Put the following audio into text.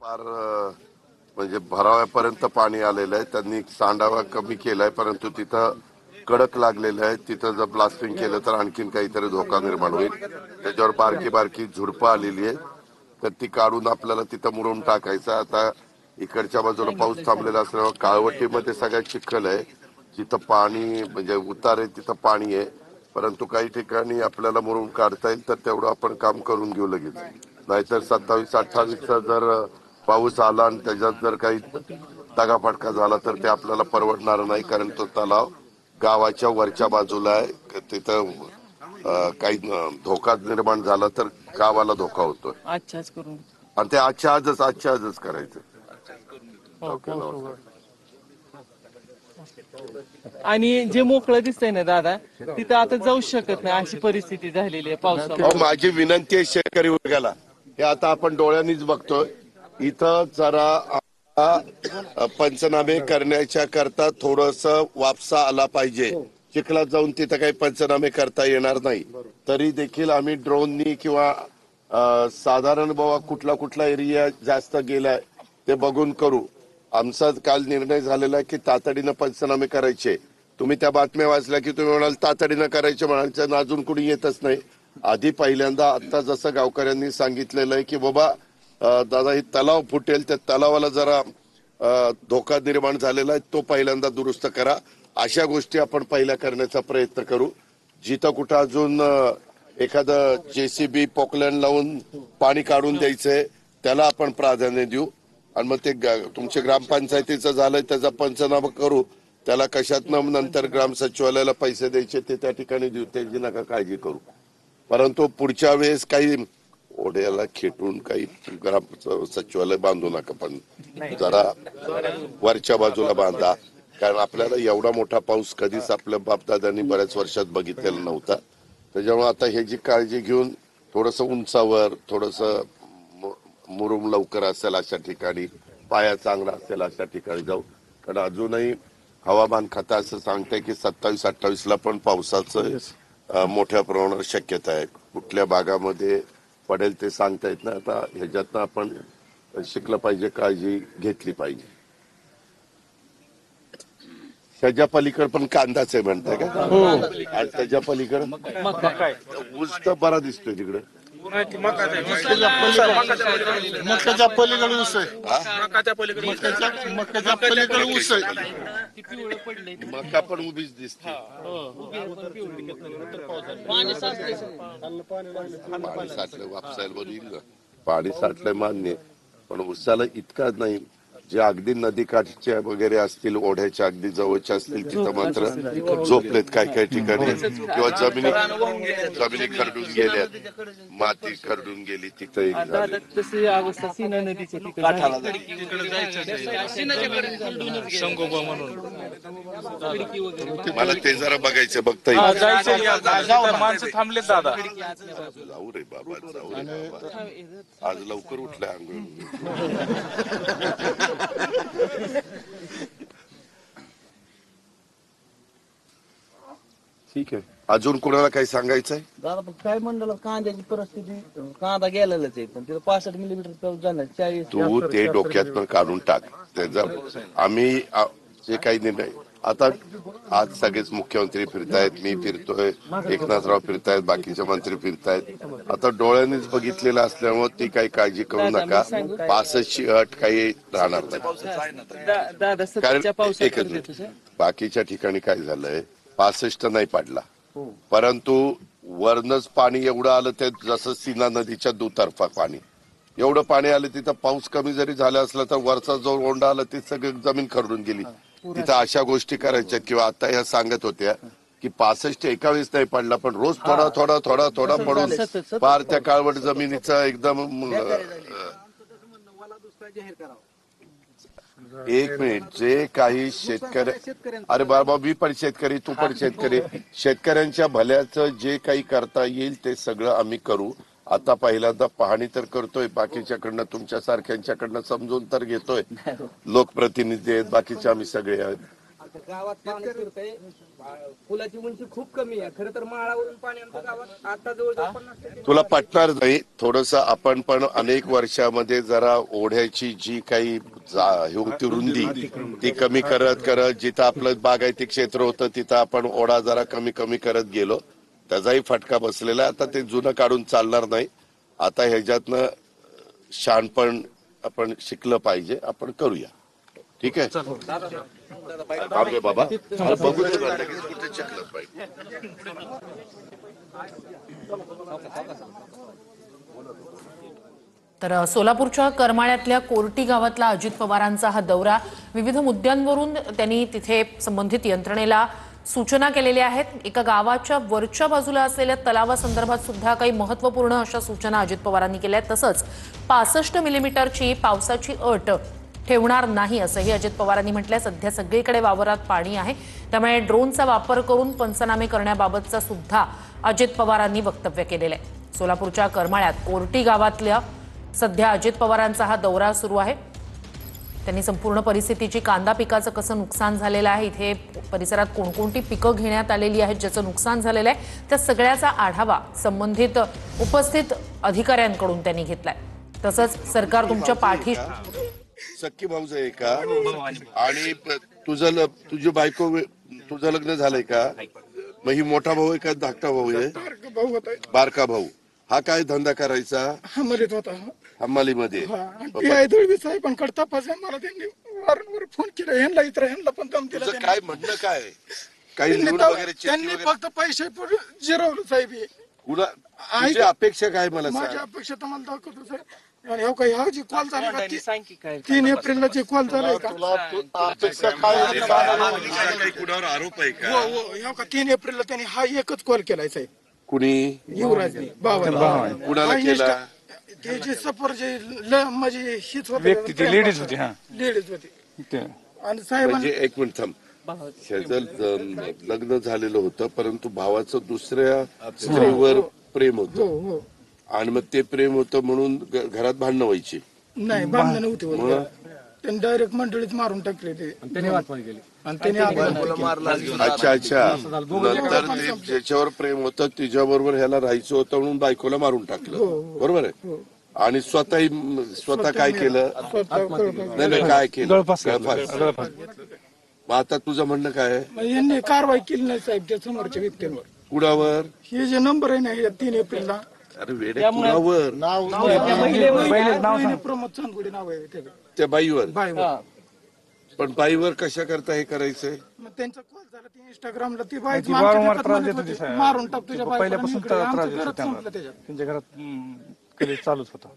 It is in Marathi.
फार म्हणजे भराव्यापर्यंत पाणी आलेलं आहे. त्यांनी सांडावा कमी केलाय, परंतु तिथं कडक लागलेलं आहे. तिथं जर ब्लास्टिंग केलं तर आणखीन काहीतरी धोका निर्माण होईल. त्याच्यावर बारकी बारकी झुडपं आलेली आहे, तर ती काढून आपल्याला तिथं मुरुम टाकायचं. आता इकडच्या बाजूला पाऊस थांबलेला असल्यामुळे काळवटीमध्ये सगळ्यात चिखल आहे. जिथं पाणी म्हणजे उतार आहे तिथं पाणी आहे, परंतु काही ठिकाणी आपल्याला मुरुम काढता येईल तर तेवढं आपण काम करून घेऊ लगेच. नाहीतर 27-28चा जर पाऊस आला आणि त्याच्यात जर काही दगाफटका झाला तर ते आपल्याला परवडणार नाही, कारण तो तलाव गावाच्या वरच्या बाजूला आहे. तिथं काही धोका निर्माण झाला तर गावाला धोका होतोय. आजच्याच करून आणि ते आजच्या आजच करायचं. आणि जे मोकळं दिसतंय ना दादा, तिथं आता जाऊ शकत नाही अशी परिस्थिती झालेली आहे पावसामुळे. माझी विनंती आहे शेतकरी वर्गाला, हे आता आपण डोळ्यांनीच बघतोय. इथं जरा पंचनामे करण्याच्या करता थोडस वापसा आला पाहिजे. चिखलात जाऊन तिथं काही पंचनामे करता येणार नाही. तरी देखील आम्ही ड्रोननी किंवा साधारण बाबा कुठला एरिया जास्त गेलाय ते बघून करू. आमचा काल निर्णय झालेला आहे की तातडीनं पंचनामे करायचे. तुम्ही त्या बातम्या वाचल्या की तुम्ही म्हणाल तातडीनं करायचे म्हणाल, अजून कुणी येतच नाही. आधी पहिल्यांदा आता जसं गावकऱ्यांनी सांगितलेलं आहे की बाबा दादा हे तलाव फुटेल, त्या तलावाला जरा धोका निर्माण झालेला आहे, तो पहिल्यांदा दुरुस्त करा. अशा गोष्टी आपण पहिल्या करण्याचा प्रयत्न करू. जिथं कुठं अजून एखादं JCB पोकलँड लावून पाणी काढून द्यायचंय त्याला आपण प्राधान्य देऊ. आणि मग ते तुमच्या ग्रामपंचायतीचं झालंय त्याचा पंचनामा करू. त्याला कशातनं नंतर ग्राम सचिवालयाला पैसे द्यायचे ते त्या ठिकाणी देऊ, त्याची नका काळजी करू. परंतु पुढच्या वेळेस काही ओढ्याला खेटून काही ग्राम सचिवालय बांधू नका, पण जरा वरच्या बाजूला बांधा. कारण आपल्याला एवढा मोठा पाऊस कधीच आपल्या बापदादांनी बऱ्याच वर्षात बघितलेला नव्हता. त्याच्यामुळे आता हे जी काळजी घेऊन थोडस उंचावर, थोडस मुरुम लवकर असेल अशा ठिकाणी, पाया चांगला असेल अशा ठिकाणी जाऊ. कारण अजूनही हवामान खातं असं सांगतंय की 27-28ला पण पावसाचं मोठ्या प्रमाणावर शक्यता आहे. कुठल्या भागामध्ये पडेल ते सांगता येत नाही. आता ह्याच्यातनं आपण शिकलं पाहिजे, काळजी घेतली पाहिजे. त्याच्या पलीकडे पण कांदाच आहे म्हणताय का? आणि त्याच्या पलीकडे ऊस तर बरा दिसतोय तिकडे. मकाच्या पलीकडे ऊस आहे. मकाच्या पलीकडे ऊस आहे. मका पण उभीच दिसते. पाणी साठलं वापसायला बरं येईल ना. पाणी साठलंय मान्य, पण ऊसाला इतका नाही. जे अगदी नदीकाठच्या वगैरे असतील, ओढ्याच्या अगदी जवळच्या असतील, तिथं मात्र झोपलेत काही ठिकाणी, किंवा जमिनी खरडून गेल्यात, माती खरडून गेली तिथं. तशी अवस्था सीना नदीच्या मला ते जरा बघायचं, बघता येईल. माणसं थांबलेत दादा. जाऊ रे बाबा, जाऊ रे बाबा, आज लवकर उठलाय आंघोळ. ठीक आहे, अजून कोणाला काही सांगायचंय? दादा पण काय म्हणलं, कांद्याची परिस्थिती, कांदा गेलेलाच आहे, पण तिथं 65 मिलीमीटर पाऊस झाला, 40. तू ते डोक्यातनं काढून टाक. त्याचा आम्ही जे काही निर्णय, आता आज सगळेच मुख्यमंत्री फिरतायत, मी फिरतोय, एकनाथराव फिरतायत, बाकीचे मंत्री फिरतायत. आता डोळ्यांनीच बघितलेलं असल्यामुळे ती काही काळजी करू नका. 65ची अट काही राहणार नाही. कारण एकच बाकीच्या ठिकाणी काय झालंय, 65 नाही पडला, परंतु वरनच पाणी एवढं आलं, ते जसं सीना नदीच्या दुतर्फा पाणी एवढं पाणी आलं. तिथं पाऊस कमी जरी झाला असला तर वरचा जो ओंडा आला ती सगळी जमीन खरडून गेली. तिथं अशा गोष्टी करायच्या. किंवा आता ह्या सांगत होत्या की 65 एका वेळेस नाही पडला, पण रोज थोडा थोडा थोडा थोडा पडून पार त्या काळवट जमिनीचा एकदम. एक मिनिट, जे काही शेतकरी, अरे बाबा मी पण शेतकरी, तू पण शेतकरी, शेतकऱ्यांच्या भल्याचं जे काही करता येईल ते सगळं आम्ही करू. आता पहिल्यांदा पाहणी तर करतोय, बाकीच्याकडनं तुमच्या सारख्यांच्याकडनं समजून तर घेतोय, लोकप्रतिनिधी आहेत, बाकीचे आम्ही सगळे आहेत. गावात पाणी फिरतंय पुलाची उंची खूप कमी आहे. खरं तर माळावरून पाणी आमच्या गावात आता जवळजवळ 50% तुला पटणार नाही थोडस आपण पण अनेक वर्षामध्ये जरा ओढ्याची जी काही हे होती रुंदी ती कमी करत करत जिथं आपलं बागायती क्षेत्र होतं तिथं आपण ओढा जरा कमी कमी करत गेलो. त्याचाही फटका बसलेला आहे. आता ते जुनं काढून चालणार नाही. आता ह्याच्यातनं शहाणपण आपण शिकलं पाहिजे. आपण करूया. ठीक आहे थांबे बाबा बघू दे ना, लगेच कुठे शिकलं पाहिजे. तर सोलापूरच्या करमाळ्यातल्या कोर्टी गावातला अजित पवारांचा हा दौरा, विविध मुद्द्यांवरून त्यांनी तिथे संबंधित यंत्रणेला सूचना केलेल्या आहेत. एका गावाच्या वरच्या बाजूला असलेल्या तलावासंदर्भात सुद्धा काही महत्त्वपूर्ण अशा सूचना अजित पवारांनी केल्या आहेत. तसंच 65 मिलीमीटरची पावसाची अट ठेवणार नाही असंही अजित पवारांनी म्हटलंय. सध्या सगळीकडे वावरात पाणी आहे, त्यामुळे ड्रोनचा वापर करून पंचनामे करण्याबाबतचा सुद्धा अजित पवारांनी वक्तव्य केलेलं आहे. सोलापूरच्या करमाळ्यात कोर्टी गावातल्या सध्या अजित पवारांचा हा दौरा सुरू आहे. त्यांनी संपूर्ण परिस्थितीची, कांदा पिकाचं कसं नुकसान झालेलं आहे, इथे परिसरात कोणकोणती पिकं घेण्यात आलेली आहेत ज्याचं नुकसान झालेलं आहे, त्या सगळ्याचा आढावा संबंधित उपस्थित अधिकाऱ्यांकडून त्यांनी घेतलाय. तसंच सरकार तुमच्या पाठीशी. सख्खी भाऊज आहे का आणि तुझी बायको तुझं लग्न झालंय का? मग ही मोठा भाऊ आहे का धाकटा भाऊ आहे? भाऊ होता बारका भाऊ. हा काय धंदा करायचा? हमालीत होता. हमालीमध्ये. पीआय दळवी साहेबांकडे तपास आहे. मला त्यांनी वारंवार फोन केला. ह्यांना इतर ह्यांना पण दम दिला. तुझं काय म्हणणं काय? काही लिहून वगैरे चिठ्ठी त्यांनी वगैरे फक्त पैसे जिरवलं साहेब. तुला तुझी अपेक्षा काय मला सांग? माझ्या अपेक्षा तुम्हाला दाखवतो साहेब. आणि हो काही हा जी कॉल झाला का सांग की काय 3 एप्रिलला जे कॉल झालाय का? अपेक्षा काय काही कुणावर आरोप आहे का? हो का 3 एप्रिलला त्यांनी हा एकच कॉल केलाय साहेब. कुणी युवराज बाबा कुणाला केला? ते जे सफर जे म्हणजे हीच व्यक्ती ती लेडीज होती. हा लेडीज होती. ते आणि साहेब म्हणजे एक मिनिट थांब. ह्याचं लग्न झालेलं होतं परंतु भावाचं दुसऱ्या स्त्रीवर प्रेम हो होतं हो आणि मग ते प्रेम होतं म्हणून घरात भांडणं व्हायची. नाही भांडणं नव्हती होत. त्यांनी डायरेक्ट मंडळीत मारून टाकले ते. त्यांनी वाटपाणी केली आणि त्यांनी अच्छा नंतर ते ज्याच्यावर प्रेम होतं तिच्याबरोबर ह्याला राहायचं होतं म्हणून बायकोला मारून टाकलं. बरोबर आहे. आणि स्वतः काय केलं? नाही काय केलं? गळफास. मग आता तुझं म्हणणं काय आहे? यांनी कारवाई केली नाही साहेब त्या समोरच्या व्यक्तींवर. कुणावर? हे जे नंबर आहे ना 3 एप्रिलला अरे वेड्या कुणावर? प्रमोद चांदगुडे नाव आहे त्याचं. त्या बाईवर. बाईवर. पण बाईवर कशा करता हे करायचंय? मग त्यांचा कॉल झाला ती इंस्टाग्रामला ती बाई वारंवार त्रास देत होती. मारून टाक तुझ्या पहिल्यापासून बायकोला. त्रास आमचं देत घरच होते संपलं त्याच्यात. त्यांच्या घरात कधी चालूच होता.